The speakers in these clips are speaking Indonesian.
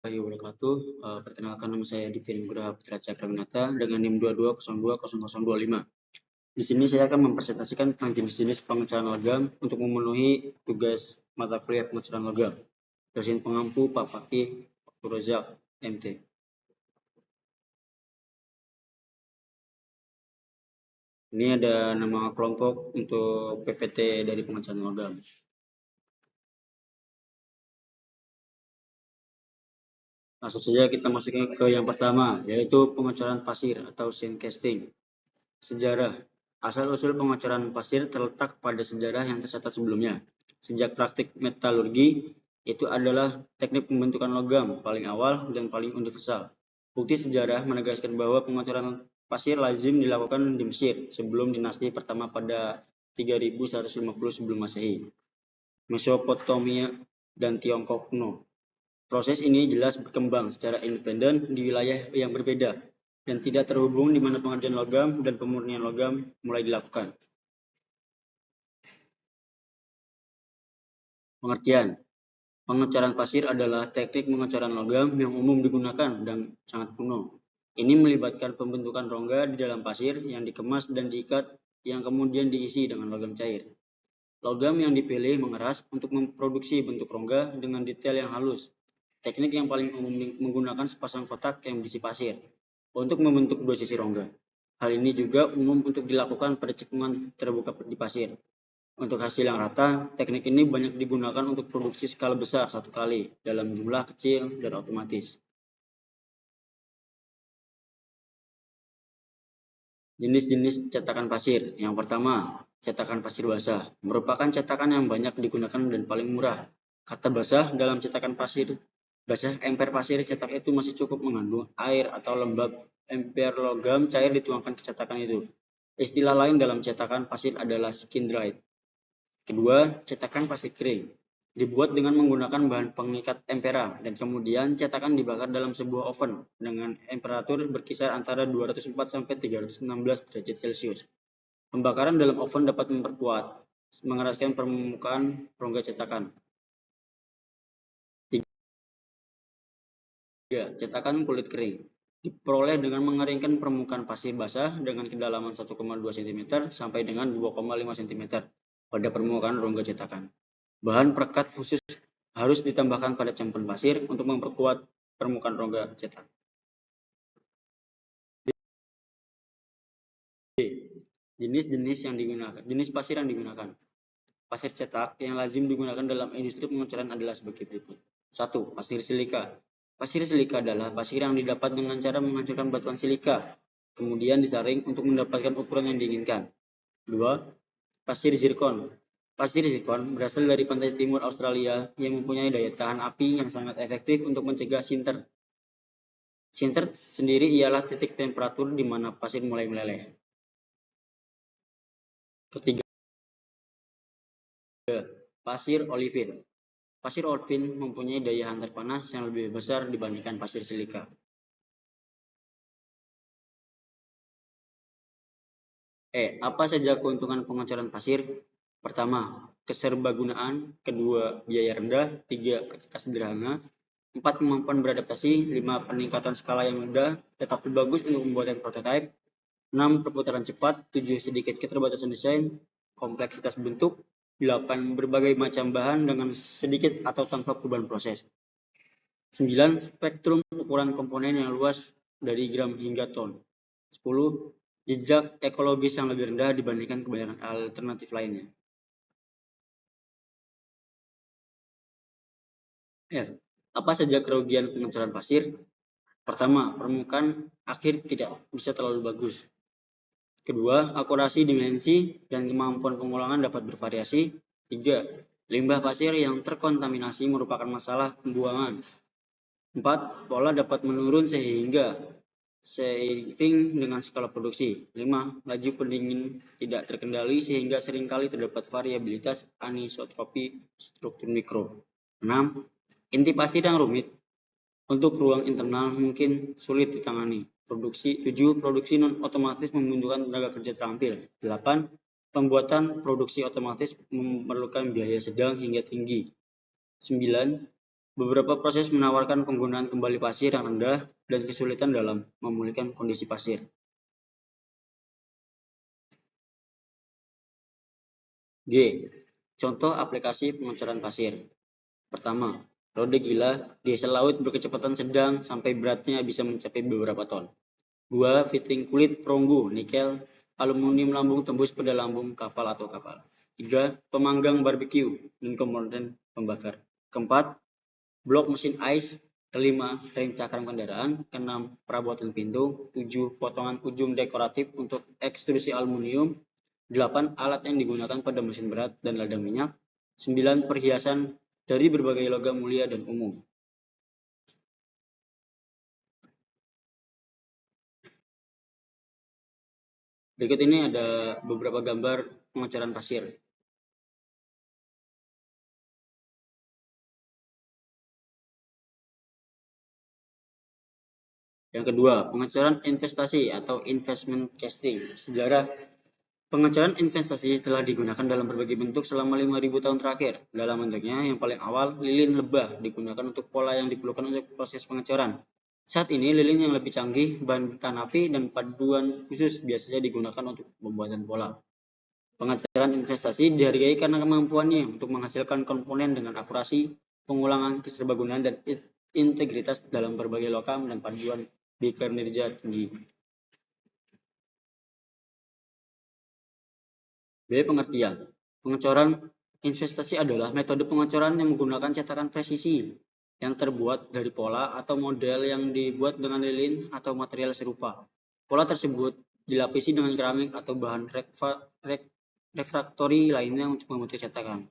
wabarakatuh. Perkenalkan, nama saya Divin Nugraha Putra Cakrawinata dengan NIM 22020025. Di sini saya akan mempresentasikan tentang jenis-jenis pengecaran logam untuk memenuhi tugas mata kuliah pengecaran logam. Dosen pengampu Pak Fakih Rozak MT. Ini ada nama kelompok untuk PPT dari pengecaran logam. Langsung saja kita masuknya ke yang pertama, yaitu pengecoran pasir atau sand casting. Sejarah. Asal-usul pengecoran pasir terletak pada sejarah yang tercatat sebelumnya. Sejak praktik metalurgi, itu adalah teknik pembentukan logam paling awal dan paling universal. Bukti sejarah menegaskan bahwa pengecoran pasir lazim dilakukan di Mesir sebelum dinasti pertama pada 3150 sebelum Masehi, Mesopotamia, dan Tiongkok kuno. Proses ini jelas berkembang secara independen di wilayah yang berbeda dan tidak terhubung di mana pengerjaan logam dan pemurnian logam mulai dilakukan. Pengertian. Pengecoran pasir adalah teknik pengecoran logam yang umum digunakan dan sangat kuno. Ini melibatkan pembentukan rongga di dalam pasir yang dikemas dan diikat yang kemudian diisi dengan logam cair. Logam yang dipilih mengeras untuk memproduksi bentuk rongga dengan detail yang halus. Teknik yang paling umum menggunakan sepasang kotak yang berisi pasir untuk membentuk dua sisi rongga. Hal ini juga umum untuk dilakukan pada cekungan terbuka di pasir. Untuk hasil yang rata, teknik ini banyak digunakan untuk produksi skala besar satu kali dalam jumlah kecil dan otomatis. Jenis-jenis cetakan pasir. Yang pertama, cetakan pasir basah. Merupakan cetakan yang banyak digunakan dan paling murah. Kata basah dalam cetakan pasir basah, emper pasir cetak itu masih cukup mengandung air atau lembab. Emper logam cair dituangkan ke cetakan itu. Istilah lain dalam cetakan pasir adalah skin dried. Kedua, cetakan pasir kering. Dibuat dengan menggunakan bahan pengikat tempera dan kemudian cetakan dibakar dalam sebuah oven dengan temperatur berkisar antara 204 sampai 316 derajat Celcius. Pembakaran dalam oven dapat memperkuat, mengeraskan permukaan rongga cetakan. 3. Cetakan kulit kering. Diperoleh dengan mengeringkan permukaan pasir basah dengan kedalaman 1,2 cm sampai dengan 2,5 cm pada permukaan rongga cetakan. Bahan perekat khusus harus ditambahkan pada campuran pasir untuk memperkuat permukaan rongga cetak. Jenis-jenis yang digunakan. Jenis pasir yang digunakan. Pasir cetak yang lazim digunakan dalam industri pengecoran adalah sebagai berikut. 1. Pasir silika. Pasir silika adalah pasir yang didapat dengan cara menghancurkan batuan silika, kemudian disaring untuk mendapatkan ukuran yang diinginkan. 2. Pasir zirkon. Pasir zirkon berasal dari pantai timur Australia yang mempunyai daya tahan api yang sangat efektif untuk mencegah sinter. Sinter sendiri ialah titik temperatur di mana pasir mulai meleleh. Ketiga, pasir olivin. Pasir olivin mempunyai daya hantar panas yang lebih besar dibandingkan pasir silika. Apa saja keuntungan pengecoran pasir? Pertama, keserbagunaan. Kedua, biaya rendah. 3, perkakas sederhana. 4, kemampuan beradaptasi. 5, peningkatan skala yang mudah tetapi bagus untuk membuat prototipe. 6, perputaran cepat. 7, sedikit keterbatasan desain, kompleksitas bentuk. 8, berbagai macam bahan dengan sedikit atau tanpa perubahan proses. 9, spektrum ukuran komponen yang luas dari gram hingga ton. 10, jejak ekologis yang lebih rendah dibandingkan kebanyakan alternatif lainnya. Apa saja kerugian pengecoran pasir? Pertama, permukaan akhir tidak bisa terlalu bagus. Kedua, akurasi dimensi dan kemampuan pengulangan dapat bervariasi. 3, limbah pasir yang terkontaminasi merupakan masalah pembuangan. 4, pola dapat menurun sehingga seiring dengan skala produksi. 5, laju pendingin tidak terkendali sehingga seringkali terdapat variabilitas anisotropi struktur mikro. 6, inti pasir yang rumit. Untuk ruang internal mungkin sulit ditangani. 7, produksi non-otomatis membutuhkan tenaga kerja terampil. 8, pembuatan produksi otomatis memerlukan biaya sedang hingga tinggi. 9, Beberapa proses menawarkan penggunaan kembali pasir yang rendah dan kesulitan dalam memulihkan kondisi pasir. G. Contoh aplikasi pengecoran pasir. Pertama, rode gila, diesel laut berkecepatan sedang sampai beratnya bisa mencapai beberapa ton. 2. Fitting kulit perunggu, nikel, aluminium lambung tembus pada lambung kapal atau kapal. 3. Pemanggang barbeque dan komponen pembakar. Keempat, blok mesin ais. Kelima, rem cakram kendaraan. Keenam, perabotan pintu. 7. Potongan ujung dekoratif untuk ekstrusi aluminium. 8. Alat yang digunakan pada mesin berat dan ladang minyak. 9. Perhiasan dari berbagai logam mulia dan umum. Berikut ini ada beberapa gambar pengecoran pasir. Yang kedua, pengecoran investasi atau investment casting. Sejarah pengecoran investasi telah digunakan dalam berbagai bentuk selama 5.000 tahun terakhir. Dalam bentuknya, yang paling awal, lilin lebah digunakan untuk pola yang diperlukan untuk proses pengecoran. Saat ini, lilin yang lebih canggih, bahan tahan api, dan paduan khusus biasanya digunakan untuk pembuatan pola. Pengecoran investasi dihargai karena kemampuannya untuk menghasilkan komponen dengan akurasi, pengulangan, keserbagunaan, dan integritas dalam berbagai lokam dan paduan kinerja tinggi. B. Pengertian. Pengecoran investasi adalah metode pengecoran yang menggunakan cetakan presisi yang terbuat dari pola atau model yang dibuat dengan lilin atau material serupa. Pola tersebut dilapisi dengan keramik atau bahan refraktori lainnya untuk membentuk cetakan.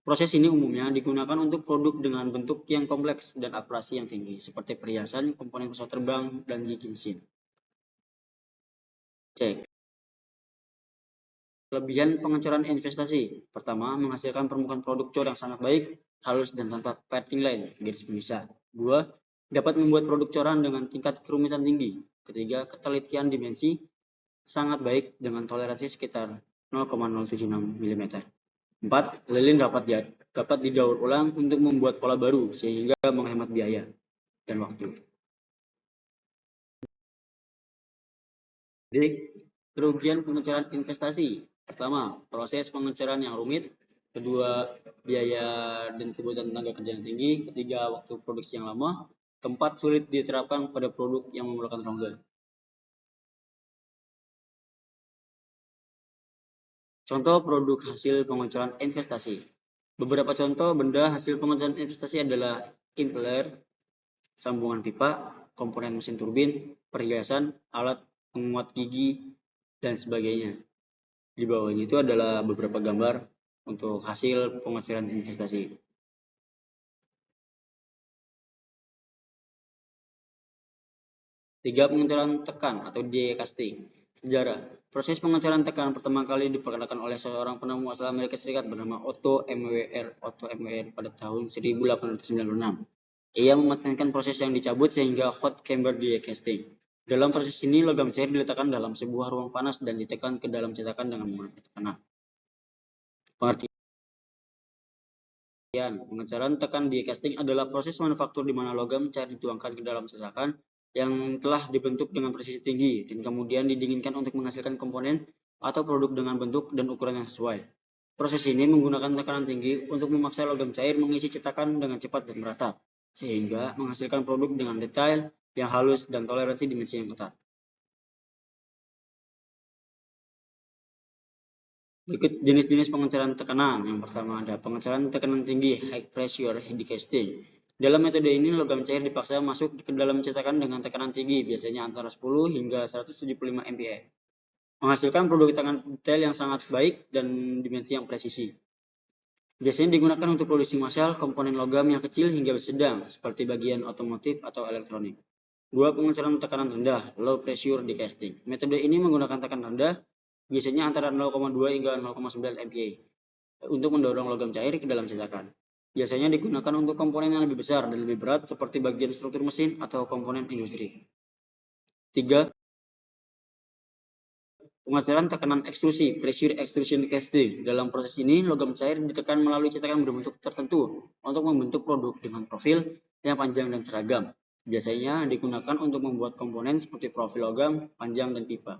Proses ini umumnya digunakan untuk produk dengan bentuk yang kompleks dan akurasi yang tinggi, seperti perhiasan, komponen pesawat terbang, dan gigi mesin. C. Kelebihan pengecoran investasi. Pertama, menghasilkan permukaan produk cor yang sangat baik, halus dan tanpa parting line, garis pemisah. 2. Dapat membuat produk coran dengan tingkat kerumitan tinggi. Ketiga, ketelitian dimensi sangat baik dengan toleransi sekitar 0,076 mm. 4. Lilin dapat didaur ulang untuk membuat pola baru sehingga menghemat biaya dan waktu. D. Kerugian pengecoran investasi. Pertama, proses pengecoran yang rumit. Kedua, biaya dan kebutuhan tenaga kerja yang tinggi. Ketiga, waktu produksi yang lama. Keempat, sulit diterapkan pada produk yang memerlukan rongga. Contoh produk hasil pengecoran investasi. Beberapa contoh benda hasil pengecoran investasi adalah impeller, sambungan pipa, komponen mesin turbin, perhiasan, alat penguat gigi, dan sebagainya. Di bawahnya itu adalah beberapa gambar untuk hasil pengecoran investasi. Tiga, pengecoran tekan atau die casting. Sejarah. Proses pengecoran tekan pertama kali diperkenalkan oleh seorang penemu asal Amerika Serikat bernama Otto MWR pada tahun 1896. Ia mematenkan proses yang dicabut sehingga hot chamber die casting. Dalam proses ini, logam cair diletakkan dalam sebuah ruang panas dan ditekan ke dalam cetakan dengan menggunakan tekanan. Pengertian. Pengecoran tekan die casting adalah proses manufaktur di mana logam cair dituangkan ke dalam cetakan yang telah dibentuk dengan presisi tinggi dan kemudian didinginkan untuk menghasilkan komponen atau produk dengan bentuk dan ukuran yang sesuai. Proses ini menggunakan tekanan tinggi untuk memaksa logam cair mengisi cetakan dengan cepat dan merata, sehingga menghasilkan produk dengan detail yang halus dan toleransi dimensi yang ketat. Berikut jenis-jenis pengecoran tekanan. Yang pertama ada pengecoran tekanan tinggi, high pressure die casting. Dalam metode ini, logam cair dipaksa masuk ke dalam cetakan dengan tekanan tinggi, biasanya antara 10 hingga 175 MPa. Menghasilkan produk tekanan detail yang sangat baik dan dimensi yang presisi. Biasanya digunakan untuk produksi massal komponen logam yang kecil hingga sedang, seperti bagian otomotif atau elektronik. 2. Pengecoran tekanan rendah, low pressure die casting. Metode ini menggunakan tekanan rendah, biasanya antara 0,2 hingga 0,9 MPa, untuk mendorong logam cair ke dalam cetakan. Biasanya digunakan untuk komponen yang lebih besar dan lebih berat seperti bagian struktur mesin atau komponen industri. 3. Pengajaran tekanan ekstrusi, pressure extrusion casting. Dalam proses ini, logam cair ditekan melalui cetakan berbentuk tertentu untuk membentuk produk dengan profil yang panjang dan seragam. Biasanya digunakan untuk membuat komponen seperti profil logam, panjang, dan pipa.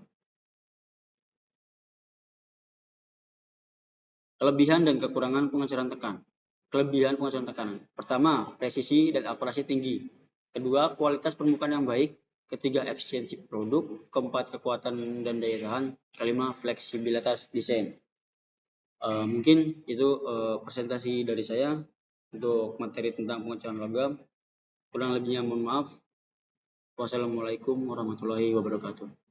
Kelebihan dan kekurangan pengecaran tekan. Kelebihan pengecaran tekanan. Pertama, presisi dan akurasi tinggi. Kedua, kualitas permukaan yang baik. Ketiga, efisiensi produk. Keempat, kekuatan dan daya tahan. Kelima, fleksibilitas desain. Mungkin itu presentasi dari saya untuk materi tentang pengecaran logam. Kurang lebihnya mohon maaf. Wassalamualaikum warahmatullahi wabarakatuh.